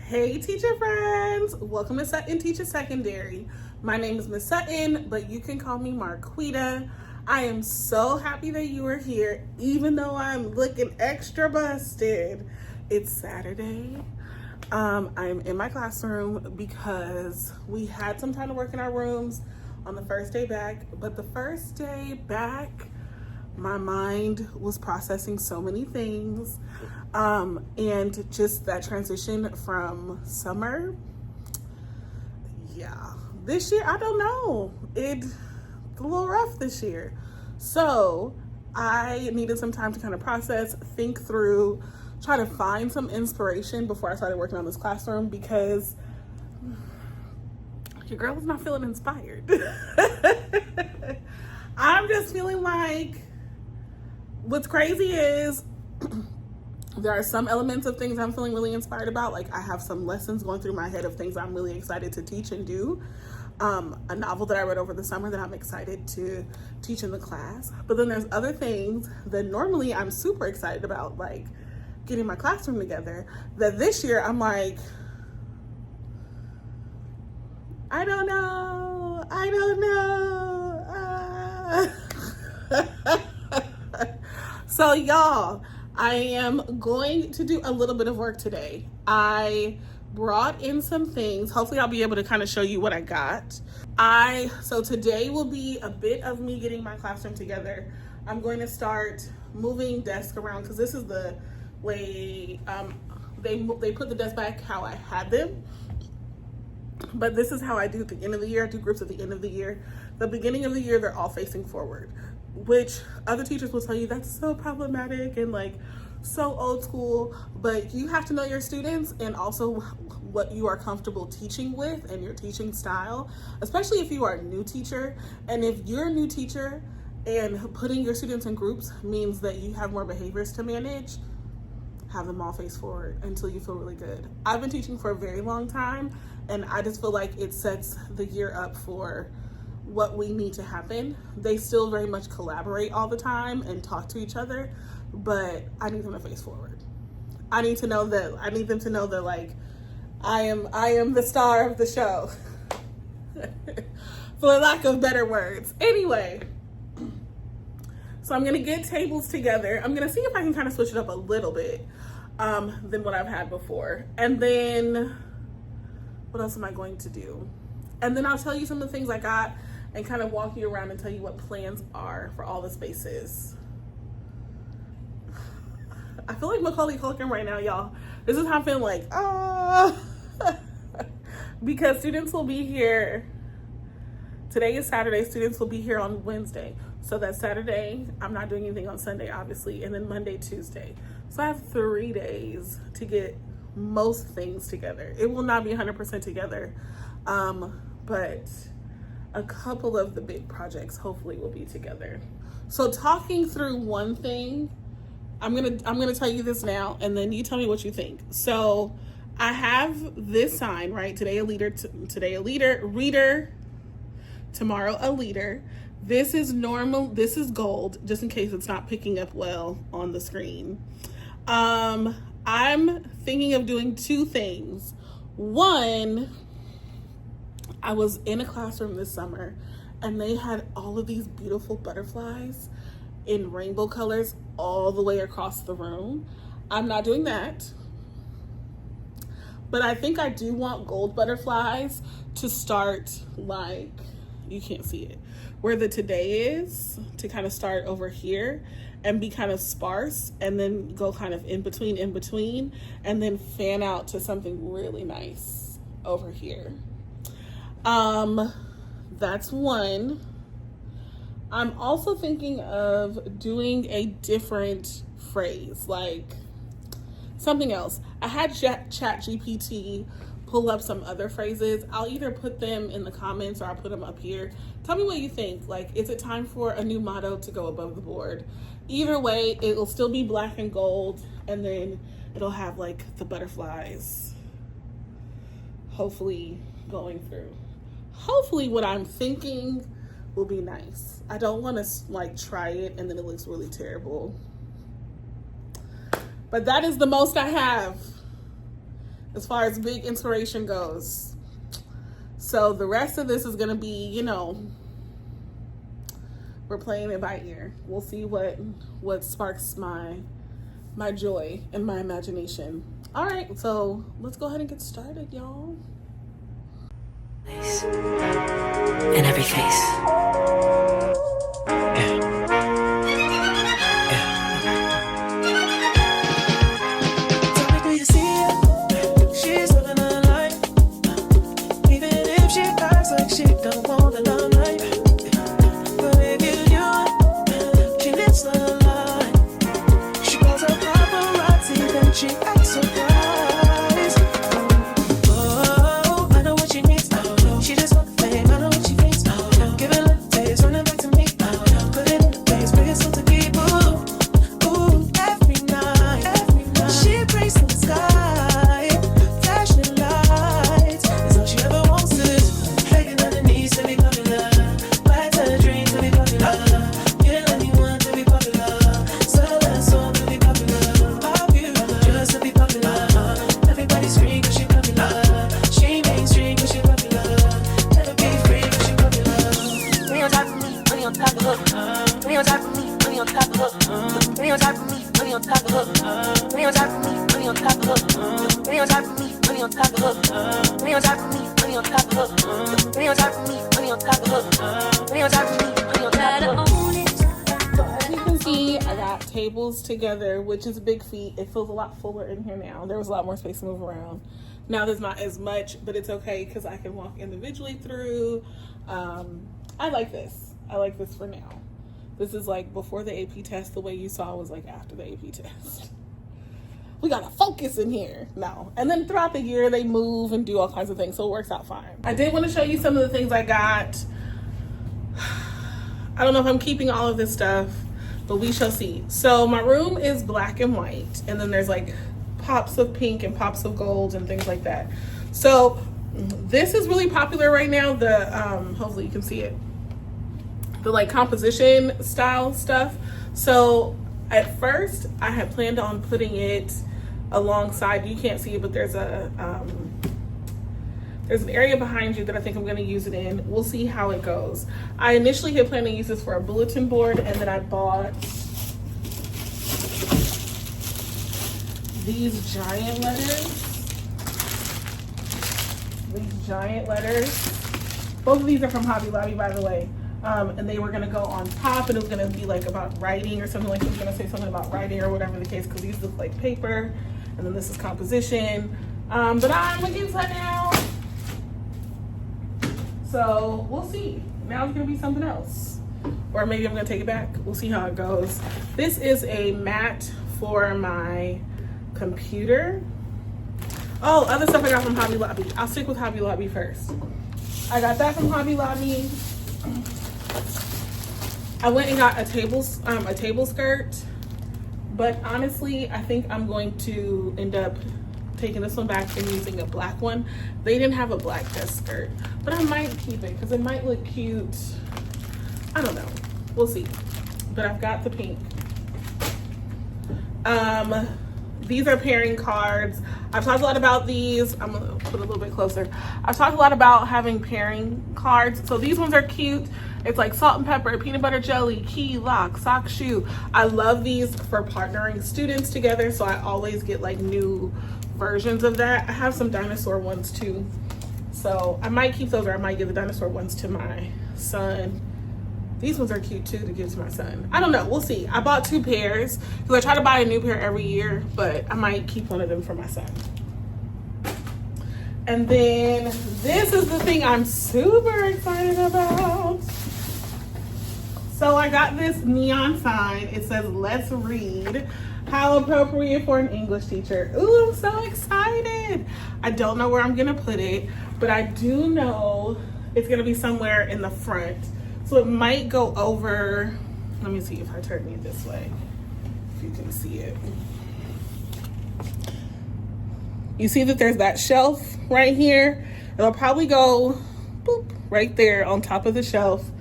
Hey teacher friends, welcome to Sutton Teacher Secondary. My name is Miss Sutton, but you can call me MarQuitta. I am so happy that you are here, even though I'm looking extra busted. It's Saturday. I'm in my classroom because we had some time to work in our rooms on the first day back, but the first day back, my mind was processing so many things. And just that transition from summer. Yeah, this year, I don't know. It's a little rough this year. So I needed some time to kind of process, think through, try to find some inspiration before I started working on this classroom because your girl is not feeling inspired. I'm just feeling like what's crazy is there are some elements of things I'm feeling really inspired about. Like I have some lessons going through my head of things I'm really excited to teach and do. A novel that I read over the summer that I'm excited to teach in the class. But then there's other things that normally I'm super excited about, like getting my classroom together, that this year I'm like, I don't know. So y'all, I am going to do a little bit of work today. I brought in some things. Hopefully I'll be able to kind of show you what I got. So today will be a bit of me getting my classroom together. I'm going to start moving desks around because this is the way they put the desks back how I had them. But this is how I do at the end of the year. I do groups at the end of the year. The beginning of the year, they're all facing forward, which other teachers will tell you that's so problematic and like so old school, but you have to know your students and also what you are comfortable teaching with and your teaching style, especially if you are a new teacher. And if you're a new teacher and putting your students in groups means that you have more behaviors to manage, have them all face forward until you feel really good. I've been teaching for a very long time and I just feel like it sets the year up for what we need to happen. They still very much collaborate all the time and talk to each other, but I need them to face forward. I need them to know that like I am the star of the show. For lack of better words. Anyway, so I'm gonna get tables together. I'm gonna see if I can kind of switch it up a little bit than what I've had before. And then what else am I going to do? And then I'll tell you some of the things I got and kind of walk you around and tell you what plans are for all the spaces. I feel like Macaulay Culkin right now, y'all. This is how I'm feeling, like, because students will be here. Today is Saturday. Students will be here on Wednesday. So that Saturday, I'm not doing anything on Sunday, obviously, and then Monday, Tuesday. So I have 3 days to get most things together. It will not be 100% together, but a couple of the big projects hopefully will be together. So talking through one thing, I'm gonna tell you this now, and then you tell me what you think. So I have this sign, right? Today a leader, reader, tomorrow a leader. This is normal. This is gold, just in case it's not picking up well on the screen. I'm thinking of doing 2 things. One, I was in a classroom this summer and they had all of these beautiful butterflies in rainbow colors all the way across the room. I'm not doing that, but I think I do want gold butterflies to start, like, you can't see it, where the today is, to kind of start over here and be kind of sparse and then go kind of in between and then fan out to something really nice over here. That's one. I'm also thinking of doing a different phrase, like something else. I had ChatGPT pull up some other phrases. I'll either put them in the comments or I'll put them up here. Tell me what you think. Like, is it time for a new motto to go above the board? Either way, it will still be black and gold, and then it'll have like the butterflies hopefully going through. Hopefully what I'm thinking will be nice. I don't want to like try it and then it looks really terrible. But that is the most I have. as far as big inspiration goes. So the rest of this is gonna be, you know, we're playing it by ear. We'll see what sparks my joy and my imagination. All right, so let's go ahead and get started, y'all. In every face. Tell me, do you see it? She's living her life. Even if she acts like she don't want the limelight. But if you knew it, she lives her life. She calls her paparazzi, then she acts surprised. Oh, I know what she needs. She just want the fame, I know what she needs. Give it a little taste, run it back to me. Put it in the face, bring it so to keep. Ooh, every night. She prays to the sky, flashing lights. It's all she ever wants is begging on her knees to be popular. Bites her dreams to be popular. Kill anyone to be popular. Sell her soul to be popular. Popular, just to be popular. Everybody scream 'cause she popular. She mainstream 'cause she popular. Never be free 'cause she popular. Money on top of me, money on top of her. Money on top of me, money on top of her. Money on top of me, money on top of her. Money on top of me, money on top of her. Money on top of me, money on top of her. Money on top of me, money on top of her. Money on top of me, money on top of her. Money on top of me, money on top of her. So as you can see, I got tables together, which is a big feat. It feels a lot fuller in here now. There was a lot more space to move around. Now there's not as much, but it's okay because I can walk individually through. I like this. I like this for now. This is like before the AP test. The way you saw was like after the AP test. We gotta focus in here. No. And then throughout the year, they move and do all kinds of things, so it works out fine. I did want to show you some of the things I got. I don't know if I'm keeping all of this stuff, but we shall see. So my room is black and white, and then there's like pops of pink and pops of gold and things like that. So this is really popular right now. The hopefully you can see it. The like composition style stuff. So at first I had planned on putting it alongside, you can't see it, but there's an area behind you that I think I'm going to use it in. We'll see how it goes. I initially had planned to use this for a bulletin board, and then I bought these giant letters. Both of these are from Hobby Lobby, by the way. And they were gonna go on top, and it was gonna be like about writing or something, like it was gonna say something about writing or whatever the case, because these look like paper, and then this is composition. But I'm against that now. So we'll see. Now it's gonna be something else. Or maybe I'm gonna take it back. We'll see how it goes. This is a mat for my computer. Oh, other stuff I got from Hobby Lobby. I'll stick with Hobby Lobby first. I got that from Hobby Lobby. I went and got a table skirt, but honestly, I think I'm going to end up taking this one back and using a black one. They didn't have a black desk skirt, but I might keep it because it might look cute. I don't know. We'll see. But I've got the pink. These are pairing cards. I've talked a lot about these. I'm gonna put a little bit closer. I've talked a lot about having pairing cards. So these ones are cute. It's like salt and pepper, peanut butter jelly, key, lock, sock, shoe. I love these for partnering students together. So I always get like new versions of that. I have some dinosaur ones too. So I might keep those, or I might give the dinosaur ones to my son. These ones are cute too to give to my son. I don't know, we'll see. I bought 2 pairs because I try to buy a new pair every year, but I might keep one of them for my son. And then this is the thing I'm super excited about. So I got this neon sign. It says, "Let's read." How appropriate for an English teacher. Ooh, I'm so excited. I don't know where I'm gonna put it, but I do know it's gonna be somewhere in the front. So it might go over, let me see if I turn it this way, if you can see it. You see that there's that shelf right here? It'll probably go boop, right there on top of the shelf.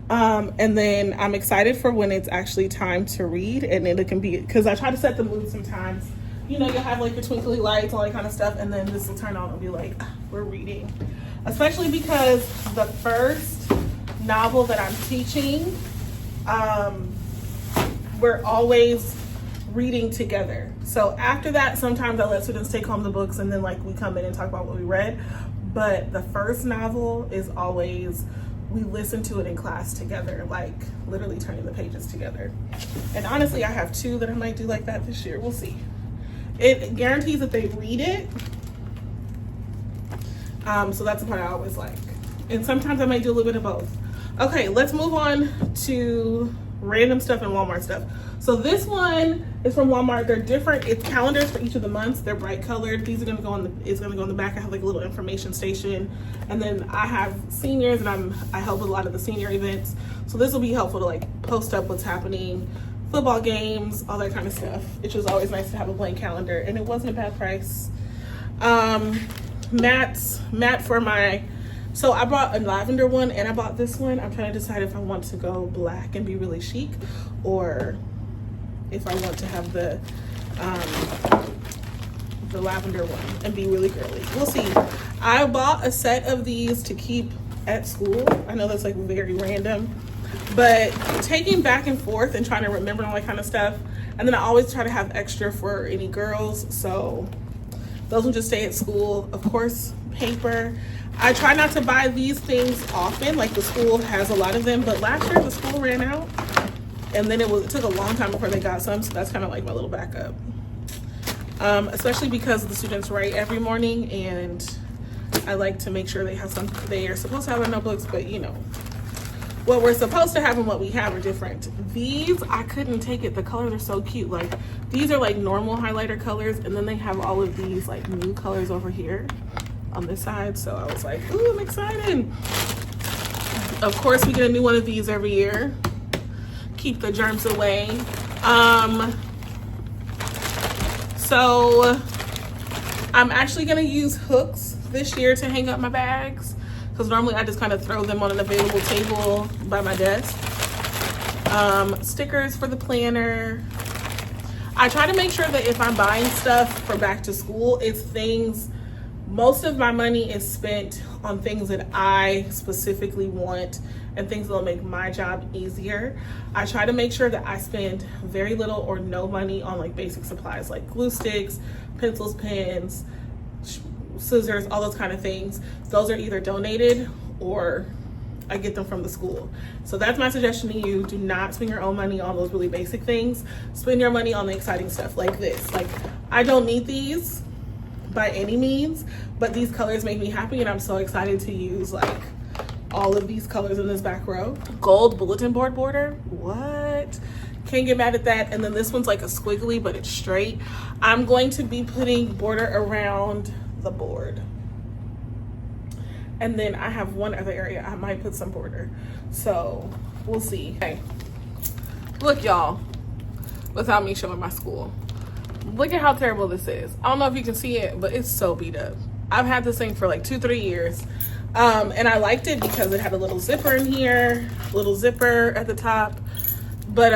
And then I'm excited for when it's actually time to read, and then it can be, because I try to set the mood sometimes you know, you'll have like your twinkly lights, all that kind of stuff, and then this will turn on and be like, "Ah, we're reading." Especially because the first novel that I'm teaching, we're always reading together. So after that, sometimes I let students take home the books and then like we come in and talk about what we read. But the first novel is always, we listen to it in class together, like literally turning the pages together. And honestly, I have 2 that I might do like that this year. We'll see. It guarantees that they read it. So that's the part I always like. And sometimes I might do a little bit of both. Okay, let's move on to random stuff and Walmart stuff. So this one is from Walmart. They're different. It's calendars for each of the months. They're bright colored. These are gonna go on the back. I have like a little information station. And then I have seniors and I help with a lot of the senior events. So this will be helpful to like post up what's happening, football games, all that kind of stuff. It's just always nice to have a blank calendar, and it wasn't a bad price. Matte for my, so I bought a lavender one and I bought this one. I'm trying to decide if I want to go black and be really chic, or if I want to have the lavender one and be really girly. We'll see. I bought a set of these to keep at school. I know that's like very random, but taking back and forth and trying to remember all that kind of stuff. And then I always try to have extra for any girls. So those will just stay at school. Of course, paper. I try not to buy these things often, like the school has a lot of them, but last year the school ran out, and then it took a long time before they got some, so that's kind of like my little backup. Especially because the students write every morning, and I like to make sure they have some, they are supposed to have their notebooks, but you know, what we're supposed to have and what we have are different. These, I couldn't take it. The colors are so cute. Like, these are like normal highlighter colors, and then they have all of these like new colors over here on this side. So I was like, ooh, I'm excited. Of course, we get a new one of these every year. Keep the germs away. So I'm actually gonna use hooks this year to hang up my bags, because normally I just kind of throw them on an available table by my desk. Stickers for the planner. I try to make sure that if I'm buying stuff for back to school, it's things, most of my money is spent on things that I specifically want and things that will make my job easier. I try to make sure that I spend very little or no money on like basic supplies like glue sticks, pencils, pens, scissors, all those kind of things. Those are either donated or I get them from the school. So that's my suggestion to you. Do not spend your own money on those really basic things. Spend your money on the exciting stuff like this. Like, I don't need these by any means, but these colors make me happy, and I'm so excited to use like all of these colors in this back row. Gold bulletin board border, what? Can't get mad at that. And then this one's like a squiggly, but it's straight. I'm going to be putting border around the board. And then I have one other area I might put some border. So we'll see. Okay. Look, y'all, without me showing my school. Look at how terrible this is. I don't know if you can see it, but it's so beat up. I've had this thing for like 2-3 years. And I liked it because it had a little zipper in here, little zipper at the top. But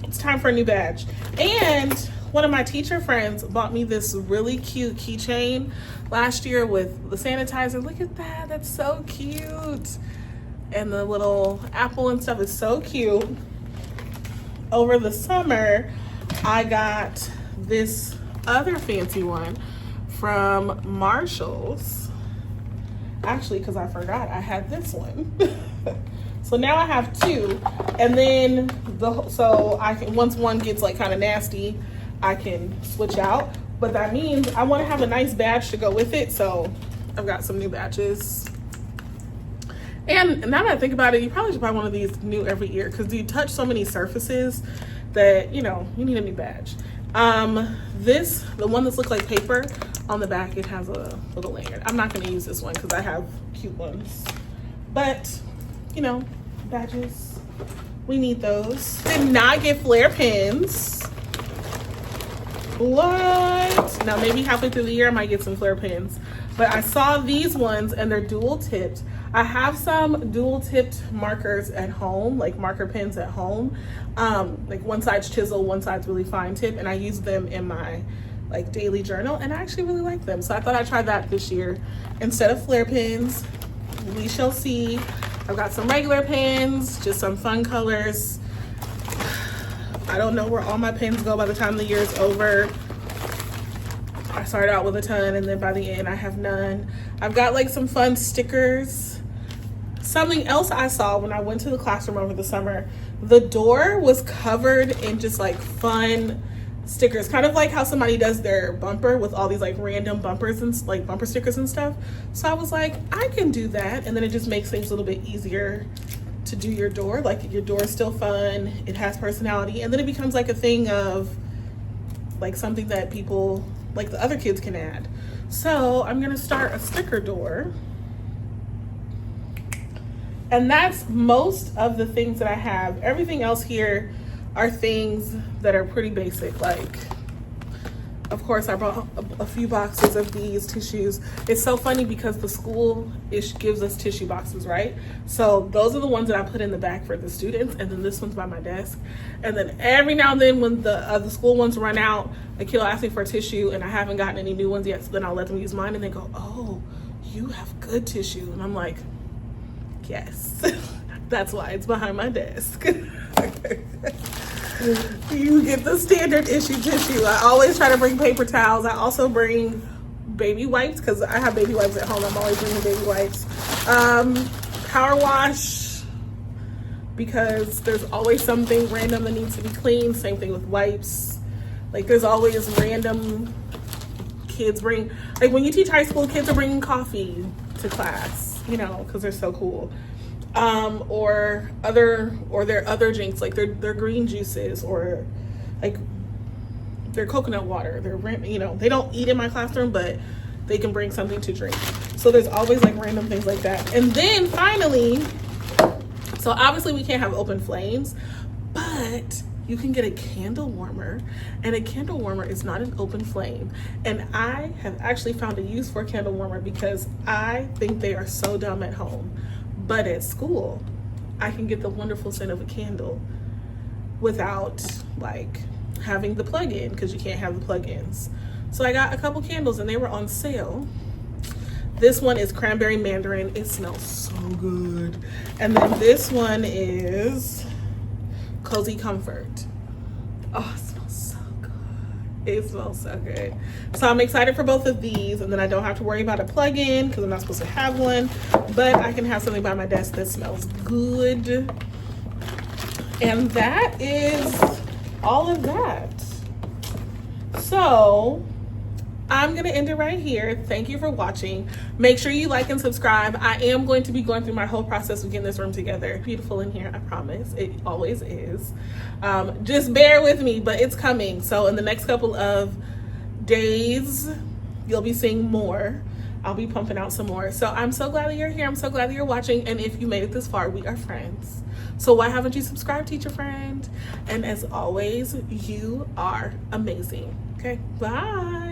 it's time for a new badge. And one of my teacher friends bought me this really cute keychain last year with the sanitizer. Look at that, that's so cute. And the little apple and stuff is so cute. Over the summer, I got this other fancy one from Marshall's. Actually, because I forgot I had this one. So now I have 2. And then, so I can, once one gets like kind of nasty, I can switch out. But that means I want to have a nice badge to go with it. So I've got some new badges. And now that I think about it, you probably should buy one of these new every year, because you touch so many surfaces that, you know, you need a new badge. The one that's looked like paper, on the back it has a little lanyard. I'm not going to use this one because I have cute ones. But, you know, badges, we need those. Did not get flare pins. What? Now maybe halfway through the year I might get some flare pins. But I saw these ones and they're dual tipped. I have some dual tipped markers at home, like marker pens at home. Like one side's chisel, one side's really fine tip, and I use them in my like daily journal, and I actually really like them. So I thought I'd try that this year instead of flare pens. We shall see. I've got some regular pens, just some fun colors. I don't know where all my pens go by the time the year is over. I started out with a ton, and then by the end I have none. I've got like some fun stickers. Something else I saw when I went to the classroom over the summer, the door was covered in just like fun stickers, kind of like how somebody does their bumper with all these like random bumpers and like bumper stickers and stuff. So I was like, I can do that, and then it just makes things a little bit easier to do your door. Like your door is still fun, it has personality, and then it becomes like a thing of like something that people like the other kids can add. So I'm gonna start a sticker door, and that's most of the things that I have. Everything else here are things that are pretty basic. Like, of course, I brought a few boxes of these tissues. It's so funny because the school gives us tissue boxes, right? So those are the ones that I put in the back for the students, and then this one's by my desk. And then every now and then when the school ones run out, a kid will ask me for a tissue, and I haven't gotten any new ones yet, so then I'll let them use mine, and they go, oh, you have good tissue. And I'm like, yes. That's why it's behind my desk. You get the standard issue tissue. I always try to bring paper towels. I also bring baby wipes because I have baby wipes at home. I'm always bringing baby wipes. Power wash, because there's always something random that needs to be cleaned. Same thing with wipes. Like there's always random kids bring, like when you teach high school, kids are bringing coffee to class, you know, because they're so cool. Or their other drinks, like their green juices, or like their coconut water. You know, they don't eat in my classroom, but they can bring something to drink. So there's always like random things like that. And then finally, so obviously we can't have open flames, but you can get a candle warmer, and a candle warmer is not an open flame. And I have actually found a use for a candle warmer because I think they are so dumb at home. But at school, I can get the wonderful scent of a candle without like having the plug-in, because you can't have the plug-ins. So I got a couple candles and they were on sale. This one is cranberry mandarin. It smells so good. And then this one is cozy comfort. Oh, it smells so good. It smells so good. So I'm excited for both of these, and then I don't have to worry about a plug-in because I'm not supposed to have one, but I can have something by my desk that smells good. And that is all of that. So I'm gonna end it right here. Thank you for watching. Make sure you like and subscribe. I am going to be going through my whole process of getting this room together. Beautiful in here, I promise. It always is. Just bear with me, but it's coming. So in the next couple of days, you'll be seeing more. I'll be pumping out some more. So I'm so glad that you're here. I'm so glad that you're watching. And if you made it this far, we are friends. So why haven't you subscribed, teacher friend? And as always, you are amazing. Okay, bye.